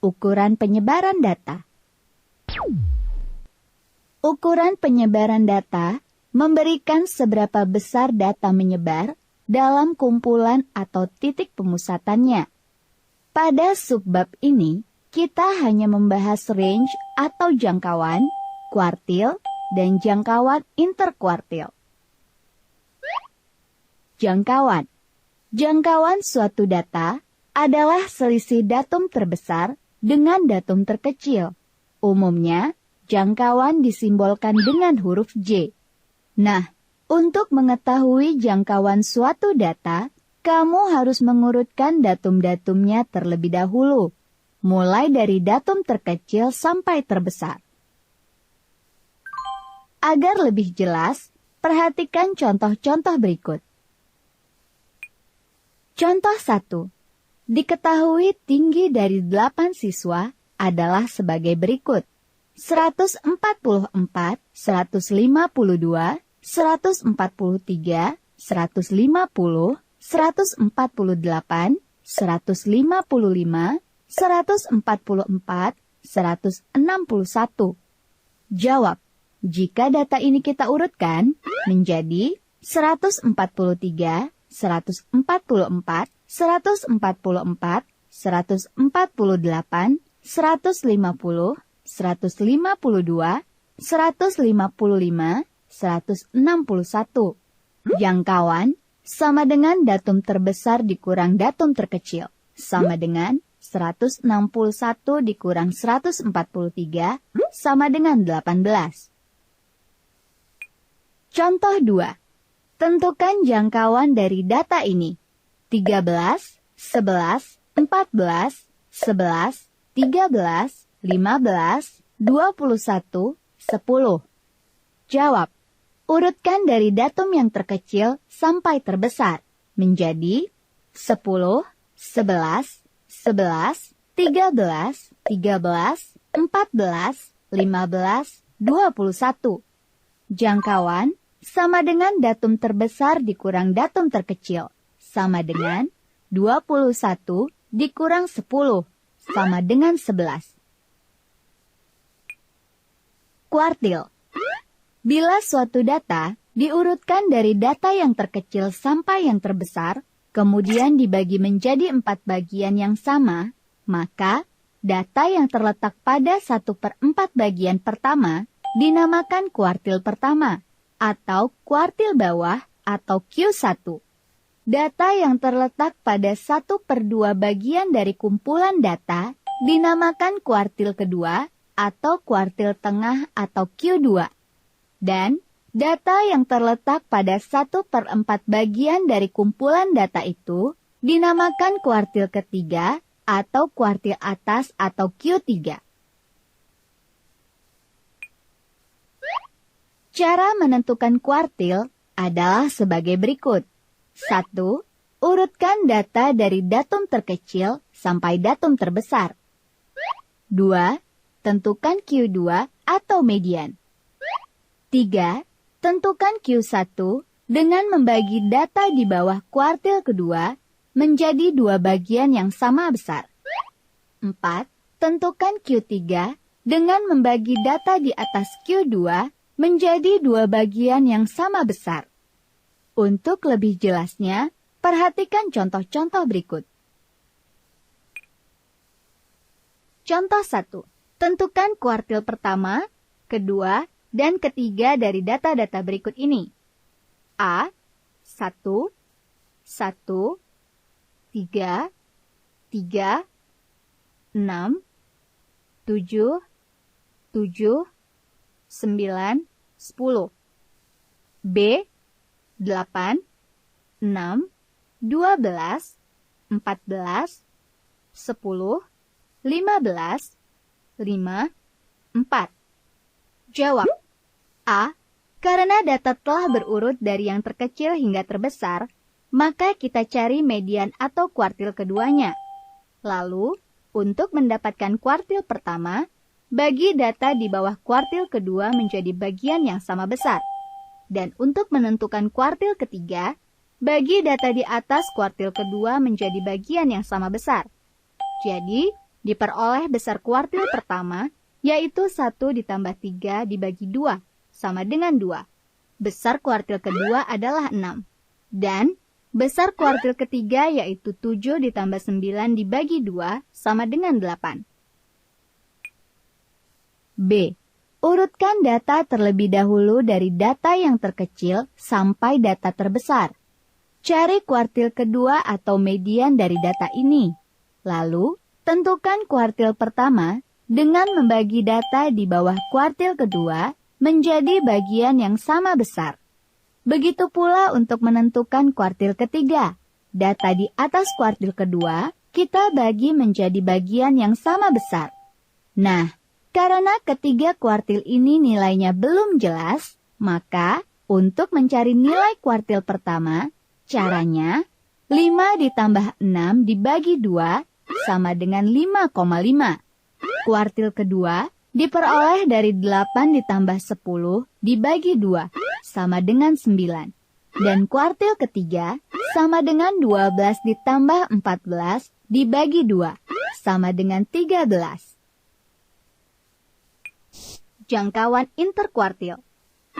Ukuran penyebaran data. Ukuran penyebaran data memberikan seberapa besar data menyebar dalam kumpulan atau titik pemusatannya. Pada subbab ini, kita hanya membahas range atau jangkauan, kuartil, dan jangkauan interkuartil. Jangkauan. Jangkauan suatu data adalah selisih datum terbesar dengan datum terkecil. Umumnya, jangkauan disimbolkan dengan huruf J. Nah, untuk mengetahui jangkauan suatu data, kamu harus mengurutkan datum-datumnya terlebih dahulu, mulai dari datum terkecil sampai terbesar. Agar lebih jelas, perhatikan contoh-contoh berikut. Contoh 1. Diketahui tinggi dari 8 siswa adalah sebagai berikut. 144, 152, 143, 150, 148, 155, 144, 161. Jawab, jika data ini kita urutkan menjadi 143, 144, 144, 148, 150, 152, 155, 161. Jangkauan sama dengan datum terbesar dikurang datum terkecil, sama dengan 161 dikurang 143, sama dengan 18. Contoh 2. Tentukan jangkauan dari data ini. 13, 11, 14, 11, 13, 15, 21, 10. Jawab. Urutkan dari datum yang terkecil sampai terbesar menjadi 10, 11, 11, 13, 13, 14, 15, 21. Jangkauan sama dengan datum terbesar dikurang datum terkecil, sama dengan 21 dikurang 10, sama dengan 11. Kuartil. Bila suatu data diurutkan dari data yang terkecil sampai yang terbesar, kemudian dibagi menjadi 4 bagian yang sama, maka data yang terletak pada 1/4 bagian pertama dinamakan kuartil pertama, atau kuartil bawah atau Q1. Data yang terletak pada 1/2 bagian dari kumpulan data dinamakan kuartil kedua atau kuartil tengah atau Q2. Dan data yang terletak pada 1/4 bagian dari kumpulan data itu dinamakan kuartil ketiga atau kuartil atas atau Q3. Cara menentukan kuartil adalah sebagai berikut. 1. Urutkan data dari datum terkecil sampai datum terbesar. 2. Tentukan Q2 atau median. 3. Tentukan Q1 dengan membagi data di bawah kuartil kedua menjadi 2 bagian yang sama besar. 4. Tentukan Q3 dengan membagi data di atas Q2 menjadi 2 bagian yang sama besar. Untuk lebih jelasnya, perhatikan contoh-contoh berikut. Contoh 1. Tentukan kuartil pertama, kedua, dan ketiga dari data-data berikut ini. A. 1, 1, 3, 3, 6, 7, 7, 9, 10. B. 8, 6, 12, 14, 10, 15, 5, 4. Jawab. A. Karena data telah berurut dari yang terkecil hingga terbesar, maka kita cari median atau kuartil keduanya. Lalu, untuk mendapatkan kuartil pertama, bagi data di bawah kuartil kedua menjadi bagian yang sama besar. Dan untuk menentukan kuartil ketiga, bagi data di atas kuartil kedua menjadi bagian yang sama besar. Jadi, diperoleh besar kuartil pertama, yaitu 1 ditambah 3 dibagi 2, sama dengan 2. Besar kuartil kedua adalah 6. Dan besar kuartil ketiga yaitu 7 ditambah 9 dibagi 2 sama dengan 8. B. Urutkan data terlebih dahulu dari data yang terkecil sampai data terbesar. Cari kuartil kedua atau median dari data ini. Lalu, tentukan kuartil pertama dengan membagi data di bawah kuartil kedua menjadi bagian yang sama besar. Begitu pula untuk menentukan kuartil ketiga. Data di atas kuartil kedua, kita bagi menjadi bagian yang sama besar. Nah, karena ketiga kuartil ini nilainya belum jelas, maka untuk mencari nilai kuartil pertama, caranya 5 ditambah 6 dibagi 2 sama dengan 5,5. Kuartil kedua diperoleh dari 8 ditambah 10 dibagi 2 sama dengan 9. Dan kuartil ketiga sama dengan 12 ditambah 14 dibagi 2 sama dengan 13. Jangkauan interkuartil.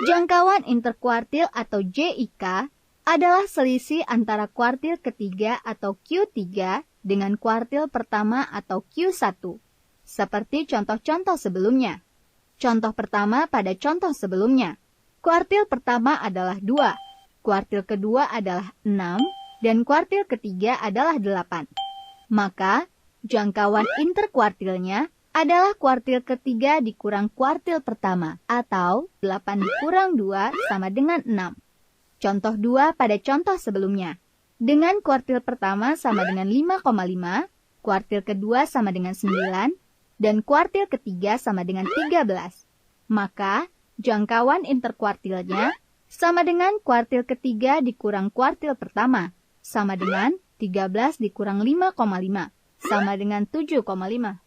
Jangkauan interkuartil atau JIK adalah selisih antara kuartil ketiga atau Q3 dengan kuartil pertama atau Q1. Seperti contoh-contoh sebelumnya. Contoh pertama pada contoh sebelumnya. Kuartil pertama adalah 2, kuartil kedua adalah 6, dan kuartil ketiga adalah 8. Maka, jangkauan interkuartilnya adalah kuartil ketiga dikurang kuartil pertama, atau 8 dikurang 2 sama dengan 6. Contoh 2 pada contoh sebelumnya. Dengan kuartil pertama sama dengan 5,5, kuartil kedua sama dengan 9, dan kuartil ketiga sama dengan 13. Maka, jangkauan interkuartilnya sama dengan kuartil ketiga dikurang kuartil pertama, sama dengan 13 dikurang 5,5, sama dengan 7,5.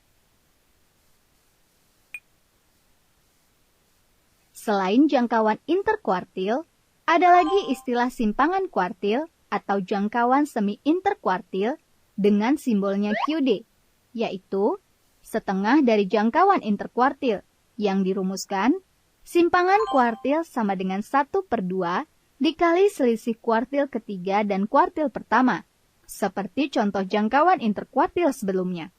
Selain jangkauan interkuartil, ada lagi istilah simpangan kuartil atau jangkauan semi-interkuartil dengan simbolnya QD, yaitu setengah dari jangkauan interkuartil yang dirumuskan, simpangan kuartil sama dengan 1/2 dikali selisih kuartil ketiga dan kuartil pertama, seperti contoh jangkauan interkuartil sebelumnya.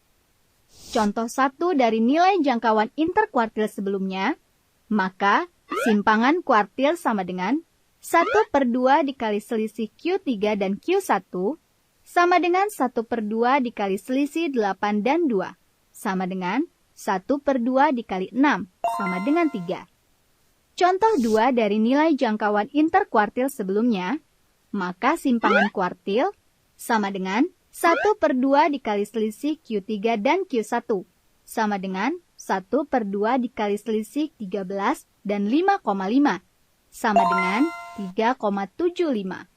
Contoh 1 dari nilai jangkauan interkuartil sebelumnya, maka simpangan kuartil sama dengan 1/2 dikali selisih Q3 dan Q1 sama dengan 1/2 dikali selisih 8 dan 2. Sama dengan 1/2 dikali 6, sama dengan 3. Contoh 2 dari nilai jangkauan interkuartil sebelumnya, maka simpangan kuartil sama dengan 1/2 dikali selisih Q3 dan Q1, sama dengan 1/2 dikali selisih 13 dan 5,5, sama dengan 3,75.